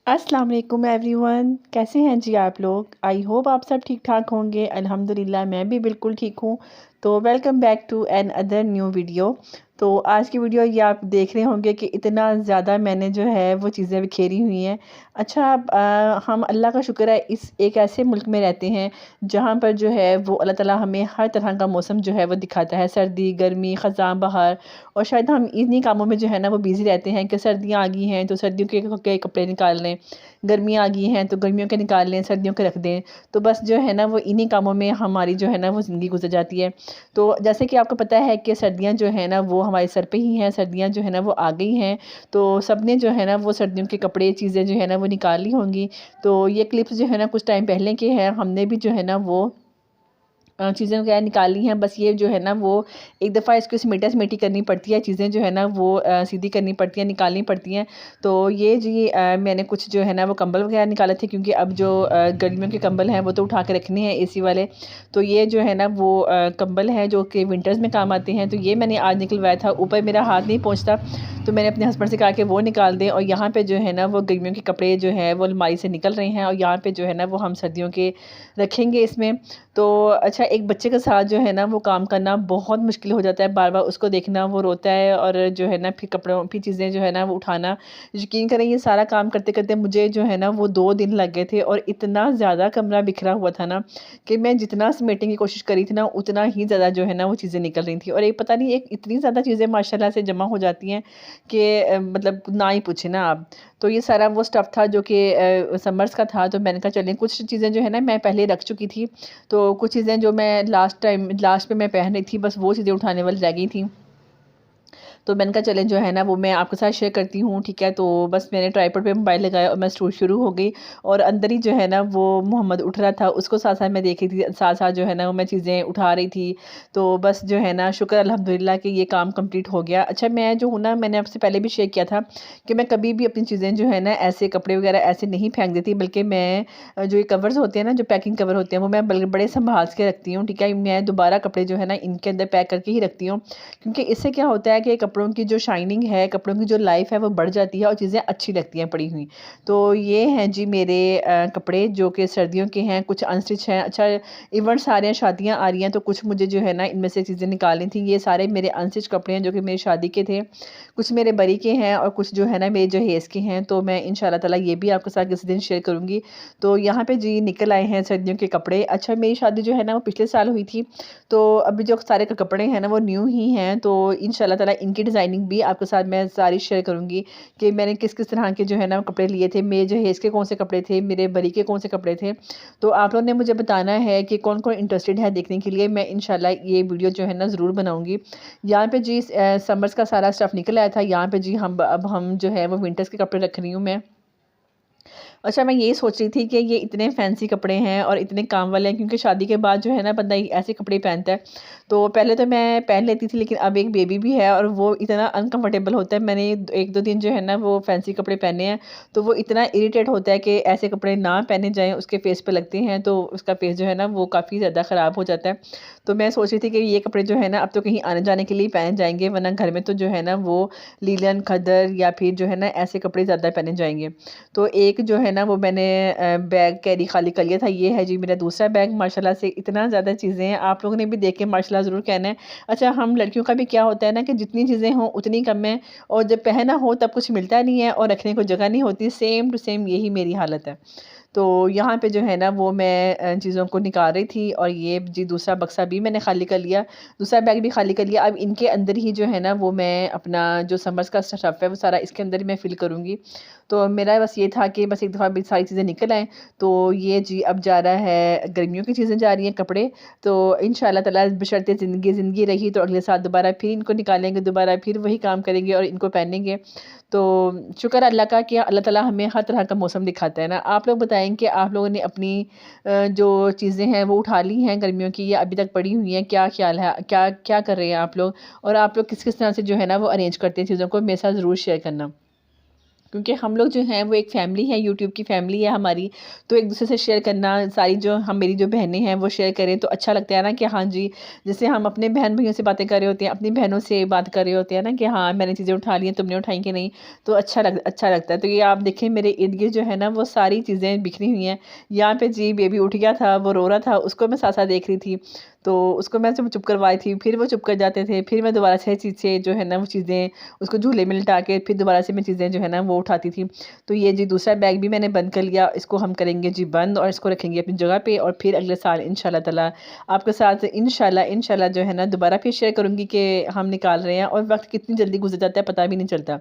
अस्सलाम वालेकुम एवरीवन, कैसे हैं जी आप लोग। आई होप आप सब ठीक ठाक होंगे। अल्हम्दुलिल्लाह मैं भी बिल्कुल ठीक हूँ। तो welcome back to another new video. तो आज की वीडियो ये आप देख रहे होंगे कि इतना ज़्यादा मैंने जो है वो चीज़ें बिखेरी हुई हैं। अच्छा, हम अल्लाह का शुक्र है इस एक ऐसे मुल्क में रहते हैं जहाँ पर जो है वो अल्लाह ताला हमें हर तरह का मौसम जो है वो दिखाता है, सर्दी गर्मी ख़ज़ां बहार। और शायद हम इन्हीं कामों में जो है ना वो बिज़ी रहते हैं कि सर्दियाँ आ गई हैं तो सर्दियों के कपड़े निकाल लें, गर्मियाँ आ गई हैं तो गर्मियों के निकाल लें, सर्दियों के रख दें। तो बस जो है ना वो इन्हीं कामों में हमारी जो है ना वो ज़िंदगी गुजर जाती है। तो जैसे कि आपको पता है कि सर्दियाँ जो है ना वो हमारे सर पे ही हैं, सर्दियाँ जो है ना वो आ गई हैं। तो सबने जो है ना वो सर्दियों के कपड़े चीज़ें जो है ना वो निकाल ली होंगी। तो ये क्लिप्स जो है ना कुछ टाइम पहले के हैं, हमने भी जो है ना वो चीज़ें वगैरह निकाली हैं। बस ये जो है ना वो एक दफ़ा इसको समेटा-समेटी करनी पड़ती है, चीज़ें जो है ना वो सीधी करनी पड़ती हैं, निकालनी पड़ती हैं। तो ये जी मैंने कुछ जो है ना वो कंबल वगैरह निकाले थे, क्योंकि अब जो गर्मियों के कंबल हैं वो तो उठा के रखने हैं एसी वाले। तो ये जो है ना वो कंबल हैं जो कि विंटर्स में काम आते हैं। तो ये मैंने आज निकलवाया था, ऊपर मेरा हाथ नहीं पहुँचता, तो मैंने अपने हस्बैंड से कहा कि वो निकाल दें। और यहाँ पे जो है ना वो गर्मियों के कपड़े जो हैं वो अलमारी से निकल रहे हैं और यहाँ पे जो है ना वो हम सर्दियों के रखेंगे इसमें। तो अच्छा, एक बच्चे के साथ जो है ना वो काम करना बहुत मुश्किल हो जाता है, बार-बार उसको देखना, वो रोता है और जो है ना फिर कपड़ों की चीज़ें जो है ना वो उठाना। यकीन करें ये सारा काम करते-करते मुझे जो है ना वो 2 दिन लग गए थे और इतना ज़्यादा कमरा बिखरा हुआ था ना कि मैं जितना समेटने की कोशिश करी थी ना उतना ही ज़्यादा जो है ना वो चीज़ें निकल रही थी। और एक पता नहीं, एक इतनी ज़्यादा चीज़ें माशाल्लाह से जमा हो जाती हैं कि मतलब ना ही पूछे ना आप। तो ये सारा वो स्टफ़ था जो कि समर्स का था। तो मैंने कहा चलें, कुछ चीज़ें जो है ना मैं पहले रख चुकी थी। तो कुछ चीज़ें जो मैं लास्ट पे मैं पहन रही थी, बस वो चीज़ें उठाने वाली रह गई थी। तो मैंने कहा चलें जो है ना वो मैं आपके साथ शेयर करती हूँ, ठीक है। तो बस मैंने ट्राइपॉड पे मोबाइल लगाया और मैं शुरू हो गई। और अंदर ही जो है ना वो मोहम्मद उठ रहा था, उसको साथ-साथ मैं देख रही थी, साथ-साथ जो है ना वो मैं चीज़ें उठा रही थी। तो बस जो है ना शुक्र अल्हम्दुलिल्लाह कि ये काम कंप्लीट हो गया। अच्छा, मैं जो हूँ ना, मैंने आपसे पहले भी शेयर किया था कि मैं कभी भी अपनी चीज़ें जो है ना ऐसे कपड़े वगैरह ऐसे नहीं फेंक देती, बल्कि मैं जो ये कवर्स होते हैं ना, जो पैकिंग कवर होते हैं, वो मैं बड़े सँभाल के रखती हूँ, ठीक है। मैं दोबारा कपड़े जो है ना इनके अंदर पैक करके ही रखती हूँ, क्योंकि इससे क्या होता है कि कपड़ों की जो शाइनिंग है, कपड़ों की जो लाइफ़ है वो बढ़ जाती है और चीज़ें अच्छी लगती हैं पड़ी हुई। तो ये हैं जी मेरे कपड़े जो कि सर्दियों के हैं, कुछ अनस्टिच हैं। अच्छा, इवेंट्स आ रहे हैं, शादियाँ आ रही हैं, तो कुछ मुझे जो है ना इनमें से चीज़ें निकालनी थी। ये सारे मेरे अनस्टिच कपड़े हैं जो कि मेरी शादी के थे। कुछ मेरे बरी के हैं और कुछ जो है ना मेरे जहेज़ के हैं। तो मैं इंशाल्लाह ताला ये भी आपके साथ किसी दिन शेयर करूँगी। तो यहाँ पे जी निकल आए हैं सर्दियों के कपड़े। अच्छा, मेरी शादी जो है ना वो पिछले साल हुई थी। तो अभी जो सारे कपड़े हैं ना वो न्यू ही हैं। तो इंशाल्लाह ताला इनकी डिज़ाइनिंग भी आपके साथ मैं सारी शेयर करूँगी कि मैंने किस-किस तरह के जो है ना कपड़े लिए थे। मेरे जहेज़ के कौन से कपड़े थे, मेरे बरी के कौन से कपड़े थे। तो आप लोगों ने मुझे बताना है कि कौन-कौन इंटरेस्टेड है देखने के लिए। मैं इंशाल्लाह ये वीडियो जो है ना ज़रूर बनाऊँगी। यहाँ पे जी समर्स का सारा स्टफ़ निकल आया था। यहाँ पे जी अब हम जो है वो विंटर्स के कपड़े रख रही हूँ मैं। अच्छा, मैं यही सोच रही थी कि ये इतने फैंसी कपड़े हैं और इतने काम वाले हैं, क्योंकि शादी के बाद जो है ना बंदा ये ऐसे कपड़े पहनता है। तो पहले तो मैं पहन लेती थी, लेकिन अब एक बेबी भी है और वो इतना अनकंफर्टेबल होता है। मैंने 1-2 दिन जो है ना वो फैंसी कपड़े पहने हैं, तो वो इतना इरिटेट होता है कि ऐसे कपड़े ना पहने जाएँ, उसके फेस पे लगते हैं तो उसका फेस जो है ना वो काफ़ी ज़्यादा ख़राब हो जाता है। तो मैं सोच रही थी कि ये कपड़े जो है ना अब तो कहीं आने-जाने के लिए पहने जाएँगे, वरना घर में तो जो है ना वो लीलन, खद्दर या फिर जो है ना ऐसे कपड़े ज़्यादा पहने जाएँगे। तो एक जो है ना वो मैंने बैग कैरी खाली कर लिया था। ये है जी मेरा दूसरा बैग। माशाल्लाह से इतना ज़्यादा चीज़ें हैं, आप लोगों ने भी देख के माशाल्लाह ज़रूर कहना है। अच्छा, हम लड़कियों का भी क्या होता है ना कि जितनी चीज़ें हों उतनी कम है, और जब पहना हो तब कुछ मिलता नहीं है और रखने को जगह नहीं होती। सेम टू सेम यही मेरी हालत है। तो यहाँ पे जो है ना वो मैं चीज़ों को निकाल रही थी और ये जी दूसरा बक्सा भी मैंने खाली कर लिया, दूसरा बैग भी खाली कर लिया। अब इनके अंदर ही जो है ना वो मैं अपना जो समर्स का स्टफ़ है वो सारा इसके अंदर ही मैं फ़िल करूँगी। तो मेरा बस ये था कि बस एक दफ़ा भी सारी चीज़ें निकल आएँ। तो ये जी अब जा रहा है, गर्मियों की चीज़ें जा रही हैं, कपड़े। तो इंशाअल्लाह ताला बशर्ते ज़िंदगी रही तो अगले साल दोबारा फिर इनको निकालेंगे, दोबारा फिर वही काम करेंगे और इनको पहनेंगे। तो शुक्र अल्लाह का कि अल्लाह ताला हमें हर तरह का मौसम दिखाता है ना। आप लोग बताएँ कि आप लोगों ने अपनी जो चीज़ें हैं वो उठा ली हैं गर्मियों की, या अभी तक पड़ी हुई हैं? क्या ख़्याल है? क्या क्या कर रहे हैं आप लोग? और आप लोग किस-किस तरह से जो है ना वो अरेंज करते हैं चीज़ों को? मेरे साथ ज़रूर शेयर करना। क्योंकि हम लोग जो हैं वो एक फ़ैमिली है, यूट्यूब की फ़ैमिली है हमारी। तो एक दूसरे से शेयर करना, सारी जो हम मेरी जो बहनें हैं वो शेयर करें तो अच्छा लगता है ना कि हाँ जी, जैसे हम अपने बहन भाइयों से बातें कर रहे होते हैं, अपनी बहनों से बात कर रहे होते हैं ना कि हाँ मैंने चीज़ें उठा ली हैं, तुमने उठाई कि नहीं। तो अच्छा लगता है। तो ये आप देखें मेरे इर्द गिर्द जो है ना वो सारी चीज़ें बिखरी हुई हैं। यहाँ पे जी बेबी उठ गया था, वो रो रहा था, उसको मैं साथ-साथ देख रही थी। तो उसको मैं चुप करवाई थी, फिर वो चुप कर जाते थे, फिर मैं दोबारा से चीज़ें जो है ना वो चीज़ें उसको झूले में लिटा के फिर दोबारा से मैं चीज़ें जो है ना वो उठाती थी। तो ये जी दूसरा बैग भी मैंने बंद कर लिया, इसको हम करेंगे जी बंद और इसको रखेंगे अपनी जगह पे, और फिर अगले साल इंशाल्लाह ताला आपके साथ इंशाल्लाह जो है ना दोबारा फिर शेयर करूँगी कि हम निकाल रहे हैं, और वक़्त कितनी जल्दी गुज़र जाता है पता भी नहीं चलता।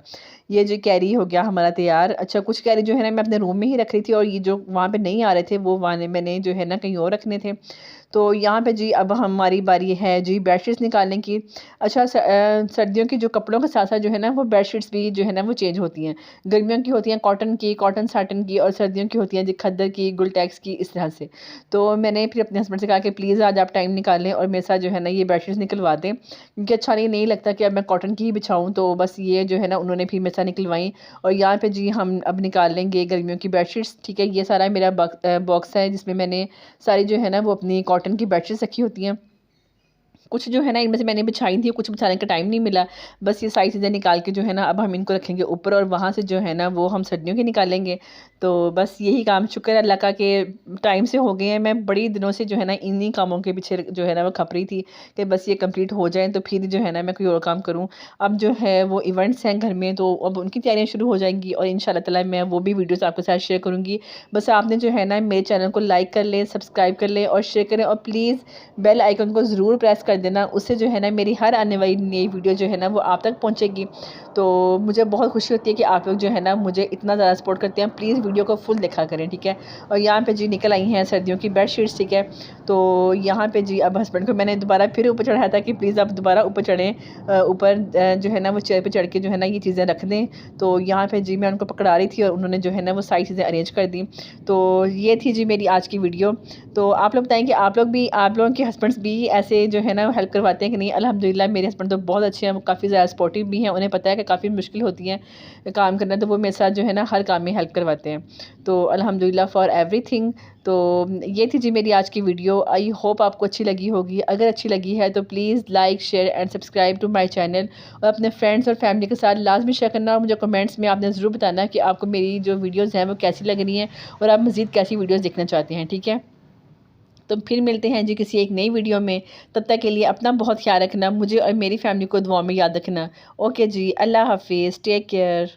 ये जो कैरी हो गया हमारा तैयार। अच्छा, कुछ कैरी जो है ना मैं अपने रूम में ही रख रही थी, और ये जो वहाँ पे नहीं आ रहे थे वो वाले मैंने जो है ना कहीं और रखने थे। तो यहाँ पे जी अब हमारी बारी है जी बेडशीट्स निकालने की। अच्छा, सर्दियों की जो कपड़ों के साथ-साथ जो है ना वो बेडशीट्स भी जो है ना वो चेंज होती हैं। गर्मियों की होती हैं कॉटन की, कॉटन साटन की, और सर्दियों की होती हैं जी खद्दर की, गुलटेक्स की, इस तरह से। तो मैंने फिर अपने हस्बैंड से कहा कि प्लीज़ आज आप टाइम निकालें और मेरे साथ जो है ना ये बेडशीट्स निकलवा दें, क्योंकि अच्छा नहीं लगता कि अब मैं कॉटन की ही बिछाऊँ। तो बस ये जो है ना उन्होंने फिर मेरे साथ निकलवाई, और यहाँ पे जी हम अब निकाल लेंगे गर्मियों की बेडशीट्स। ठीक है, ये सारा मेरा बॉक्स है जिसमें मैंने सारी जो है ना वो अपनी कॉटन की बेडशीट्स रखी होती हैं। कुछ जो है ना इनमें से मैंने बिछाई थी, कुछ बिछाने का टाइम नहीं मिला। बस ये सारी चीज़ें निकाल के जो है ना अब हम इनको रखेंगे ऊपर, और वहाँ से जो है ना वो हम सर्दियों की निकालेंगे। तो बस यही काम, शुक्र है अल्लाह का कि टाइम से हो गए हैं। मैं बड़ी दिनों से जो है ना इन्हीं कामों के पीछे जो है ना वो खप रही थी कि बस ये कंप्लीट हो जाएँ तो फिर जो है ना मैं कोई और काम करूँ। अब जो है वो इवेंट्स हैं घर में, तो अब उनकी तैयारियाँ शुरू हो जाएँगी, और इंशाल्लाह ताला मैं वो भी वीडियोज़ आपके साथ शेयर करूँगी। बस आपने जो है ना मेरे चैनल को लाइक कर लें, सब्सक्राइब कर लें और शेयर करें, और प्लीज़ बेल आइकन को ज़रूर प्रेस कर देना। उससे जो है ना मेरी हर आने वाली नई वीडियो जो है ना वो आप तक पहुँचेगी। तो मुझे बहुत खुशी होती है कि आप लोग जो है ना मुझे इतना ज़्यादा सपोर्ट करते हैं। प्लीज़ वीडियो को फुल देखा करें, ठीक है। और यहाँ पे जी निकल आई हैं सर्दियों की बेडशीट्स, ठीक है। तो यहाँ पे जी अब हस्बैंड को मैंने दोबारा फिर ऊपर चढ़ाया था कि प्लीज़ आप दोबारा ऊपर चढ़ें, ऊपर जो है ना वो चेयर पे चढ़ के जो है ना ये चीज़ें रख दें। तो यहाँ पे जी मैं उनको पकड़ा रही थी, और उन्होंने जो है ना वो सारी चीज़ें अरेंज कर दी। तो ये थी जी मेरी आज की वीडियो। तो आप लोग बताएँ कि आप लोगों के हस्बैंड्स भी ऐसे जो है ना हेल्प करवाते हैं कि नहीं? अल्हम्दुलिल्लाह मेरे हस्बैंड तो बहुत अच्छे हैं, वो काफ़ी ज़्यादा सपोर्टिव भी हैं। उन्हें पता है कि काफ़ी मुश्किल होती है काम करना, तो वो मेरे साथ जो है ना हर काम में हेल्प करवाते हैं। तो अल्हम्दुलिल्लाह फॉर एवरीथिंग। तो ये थी जी मेरी आज की वीडियो। आई होप आपको अच्छी लगी होगी। अगर अच्छी लगी है तो please like, share and subscribe to my channel, और अपने फ्रेंड्स और फैमिली के साथ लाज़मी शेयर करना, और मुझे कमेंट्स में आपने ज़रूर बताना कि आपको मेरी जो वीडियोज़ हैं वो कैसी लग रही हैं, और आप मज़ीद कैसी वीडियोज़ देखना चाहते हैं, ठीक है। तो फिर मिलते हैं जी किसी एक नई वीडियो में। तब तक के लिए अपना बहुत ख्याल रखना, मुझे और मेरी फैमिली को दुआओं में याद रखना। ओके जी, अल्लाह हाफ़िज़, टेक केयर।